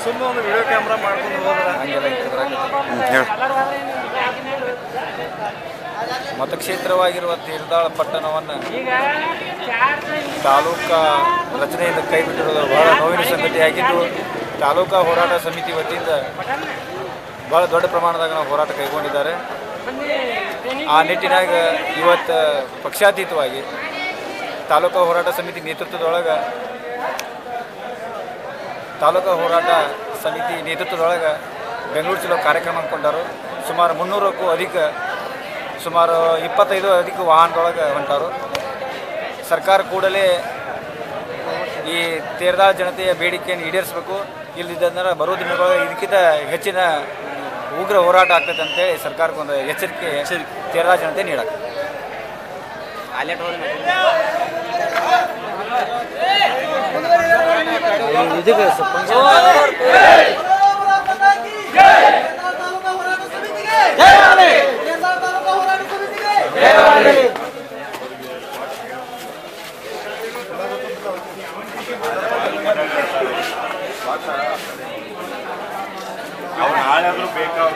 ಸುಮ್ಮನೆ ಒಂದು video camera ಮಾಡ್ಕೊಂಡು ಹೋಗೋದ ಮತಕ್ಷೇತ್ರವಾಗಿರುವ ತೀರ್ದಾಳ ಪಟ್ಟಣವನ್ನು ತಾಲೂಕಾ ರಚನೆಯಿಂದ ಕೈಬಿಟ್ಟಿರುವುದು ಬಹಳ ನೋವಿನ ಸಂಗತಿಯಾಗಿದ್ದು ತಾಲೂಕಾ ಹೋರಾಟ ಸಮಿತಿ ವತಿಯಿಂದ ಬಹಳ ದೊಡ್ಡ ಪ್ರಮಾಣದಾಗ ನಾವು ಹೋರಾಟ ಕೈಗೊಂಡಿದ್ದಾರೆ. ಆ ನಿಟ್ಟಿನಾಗ ಇವತ್ತು ಪಕ್ಷಾತೀತವಾಗಿ ತಾಲೂಕಾ ಹೋರಾಟ ಸಮಿತಿ ನೇತೃತ್ವದೊಳಗೆ ಬೆಂಗಳೂರು ಚಲೋ ಕಾರ್ಯಕ್ರಮ ಹಮ್ಮಿಕೊಂಡರು. ಸುಮಾರು 300ಕ್ಕೂ ಅಧಿಕ ಸುಮಾರು 25 ಅಧಿಕ ವಾಹನದೊಳಗೆ ಹೊಂಟಾರು. ಸರ್ಕಾರ ಕೂಡಲೇ ಈ ತೇರದಾಳ ಜನತೆಯ ಬೇಡಿಕೆಯನ್ನು ಈಡೇರಿಸಬೇಕು. ಇಲ್ಲದಿದ್ದಂದ್ರೆ ಬರೋ ದಿನಗಳಲ್ಲಿ ಇದಕ್ಕಿಂತ ಹೆಚ್ಚಿನ ಉಗ್ರ ಹೋರಾಟ ಆಗ್ತದೆ ಅಂತೇಳಿ ಸರ್ಕಾರಕ್ಕೊಂದು ಎಚ್ಚರಿಕೆ ತೇರದಾಳ ಜನತೆ ನೀಡಕ್ಕೆ ಅವ್ರು ನಾಳೆ ಆದರೂ ಬೇಕಾಗ